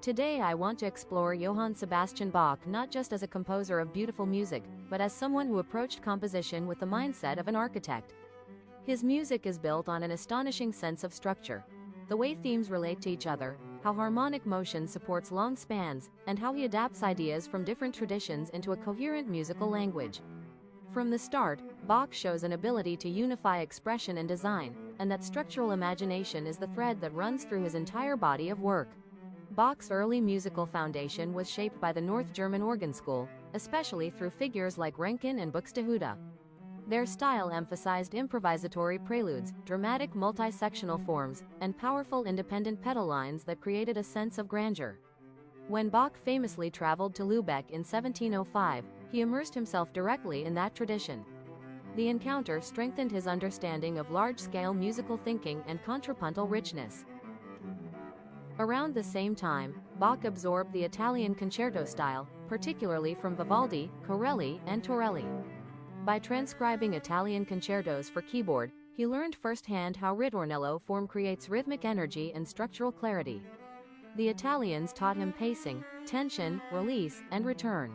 Today I want to explore Johann Sebastian Bach not just as a composer of beautiful music, but as someone who approached composition with the mindset of an architect. His music is built on an astonishing sense of structure. The way themes relate to each other, how harmonic motion supports long spans, and how he adapts ideas from different traditions into a coherent musical language. From the start, Bach shows an ability to unify expression and design, and that structural imagination is the thread that runs through his entire body of work. Bach's early musical foundation was shaped by the North German organ school, especially through figures like Reinken and Buxtehude. Their style emphasized improvisatory preludes, dramatic multi-sectional forms, and powerful independent pedal lines that created a sense of grandeur. When Bach famously traveled to Lübeck in 1705, he immersed himself directly in that tradition. The encounter strengthened his understanding of large-scale musical thinking and contrapuntal richness. Around the same time, Bach absorbed the Italian concerto style, particularly from Vivaldi, Corelli, and Torelli. By transcribing Italian concertos for keyboard, he learned firsthand how ritornello form creates rhythmic energy and structural clarity. The Italians taught him pacing, tension, release, and return.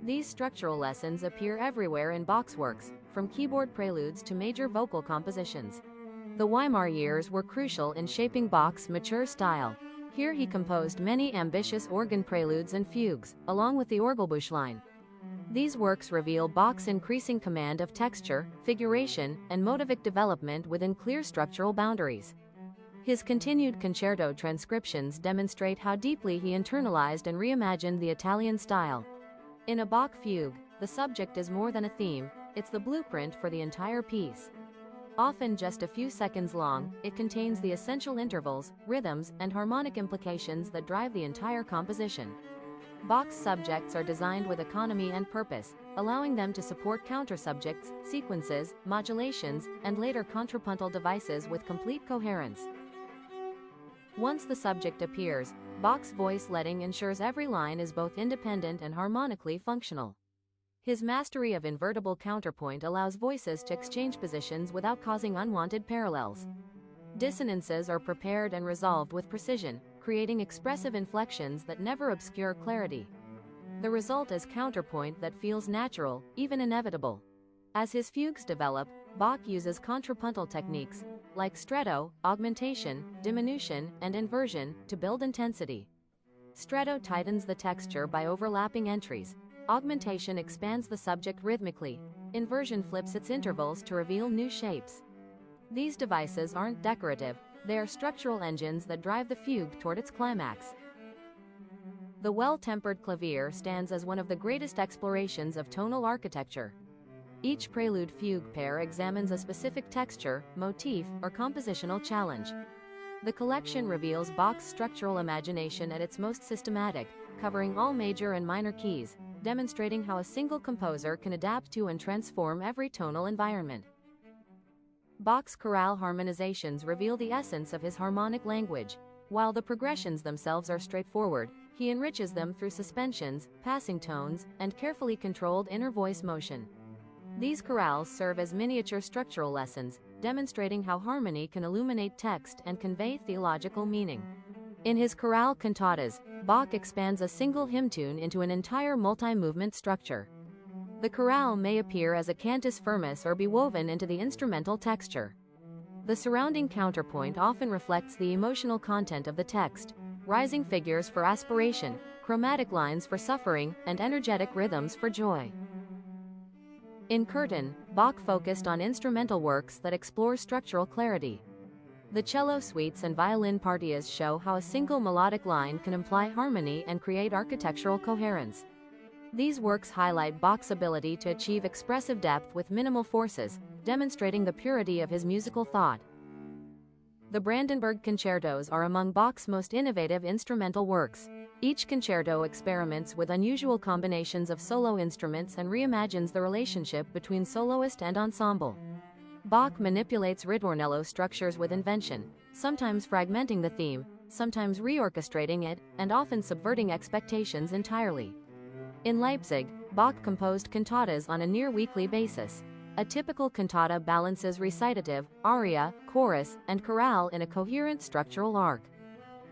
These structural lessons appear everywhere in Bach's works, from keyboard preludes to major vocal compositions. The Weimar years were crucial in shaping Bach's mature style. Here he composed many ambitious organ preludes and fugues, along with the Orgelbüchlein. These works reveal Bach's increasing command of texture, figuration, and motivic development within clear structural boundaries. His continued concerto transcriptions demonstrate how deeply he internalized and reimagined the Italian style. In a Bach fugue, the subject is more than a theme, it's the blueprint for the entire piece. Often just a few seconds long, it contains the essential intervals, rhythms, and harmonic implications that drive the entire composition. Bach's subjects are designed with economy and purpose, allowing them to support counter-subjects, sequences, modulations, and later contrapuntal devices with complete coherence. Once the subject appears, Bach's voice letting ensures every line is both independent and harmonically functional. His mastery of invertible counterpoint allows voices to exchange positions without causing unwanted parallels. Dissonances are prepared and resolved with precision, creating expressive inflections that never obscure clarity. The result is counterpoint that feels natural, even inevitable. As his fugues develop, Bach uses contrapuntal techniques, like stretto, augmentation, diminution, and inversion, to build intensity. Stretto tightens the texture by overlapping entries. Augmentation expands the subject rhythmically. Inversion flips its intervals to reveal new shapes. These devices aren't decorative, they are structural engines that drive the fugue toward its climax. The well-tempered clavier stands as one of the greatest explorations of tonal architecture. Each prelude-fugue pair examines a specific texture, motif, or compositional challenge. The collection reveals Bach's structural imagination at its most systematic, covering all major and minor keys, demonstrating how a single composer can adapt to and transform every tonal environment. Bach's chorale harmonizations reveal the essence of his harmonic language. While the progressions themselves are straightforward, he enriches them through suspensions, passing tones, and carefully controlled inner voice motion. These chorales serve as miniature structural lessons, demonstrating how harmony can illuminate text and convey theological meaning. In his chorale cantatas, Bach expands a single hymn tune into an entire multi-movement structure. The chorale may appear as a cantus firmus or be woven into the instrumental texture. The surrounding counterpoint often reflects the emotional content of the text, rising figures for aspiration, chromatic lines for suffering, and energetic rhythms for joy. In Curtain, Bach focused on instrumental works that explore structural clarity. The cello suites and violin partias show how a single melodic line can imply harmony and create architectural coherence. These works highlight Bach's ability to achieve expressive depth with minimal forces, demonstrating the purity of his musical thought. The Brandenburg concertos are among Bach's most innovative instrumental works. Each concerto experiments with unusual combinations of solo instruments and reimagines the relationship between soloist and ensemble. Bach manipulates ritornello structures with invention, sometimes fragmenting the theme, sometimes reorchestrating it, and often subverting expectations entirely. In Leipzig, Bach composed cantatas on a near-weekly basis. A typical cantata balances recitative, aria, chorus, and chorale in a coherent structural arc.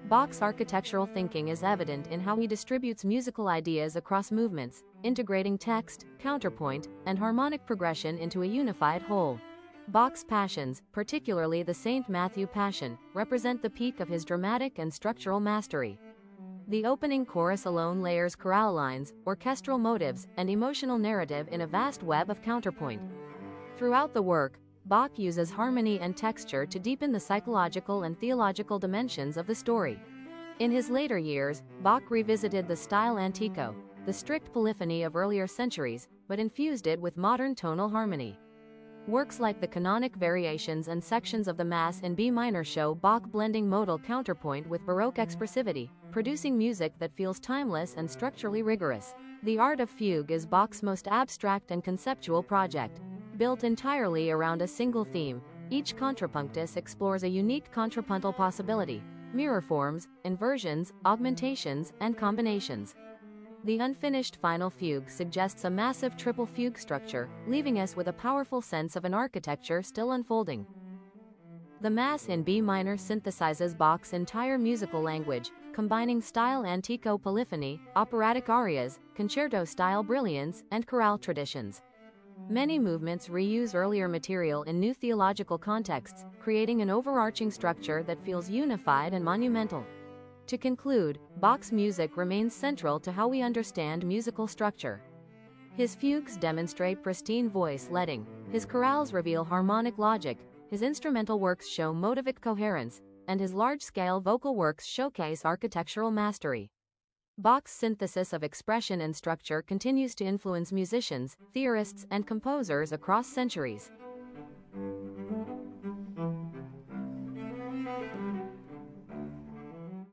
Bach's architectural thinking is evident in how he distributes musical ideas across movements, integrating text, counterpoint, and harmonic progression into a unified whole. Bach's passions, particularly the St. Matthew Passion, represent the peak of his dramatic and structural mastery. The opening chorus alone layers chorale lines, orchestral motives, and emotional narrative in a vast web of counterpoint. Throughout the work, Bach uses harmony and texture to deepen the psychological and theological dimensions of the story. In his later years, Bach revisited the style antico, the strict polyphony of earlier centuries, but infused it with modern tonal harmony. Works like the canonic variations and sections of the Mass in B minor show Bach blending modal counterpoint with Baroque expressivity, producing music that feels timeless and structurally rigorous. The art of fugue is Bach's most abstract and conceptual project. Built entirely around a single theme, each contrapunctus explores a unique contrapuntal possibility, mirror forms, inversions, augmentations, and combinations. The unfinished final fugue suggests a massive triple fugue structure, leaving us with a powerful sense of an architecture still unfolding. The Mass in B minor synthesizes Bach's entire musical language, combining style antico polyphony, operatic arias, concerto-style brilliance, and chorale traditions. Many movements reuse earlier material in new theological contexts, creating an overarching structure that feels unified and monumental. To conclude, Bach's music remains central to how we understand musical structure. His fugues demonstrate pristine voice letting, his chorales reveal harmonic logic, his instrumental works show motivic coherence, and his large-scale vocal works showcase architectural mastery. Bach's synthesis of expression and structure continues to influence musicians, theorists, and composers across centuries.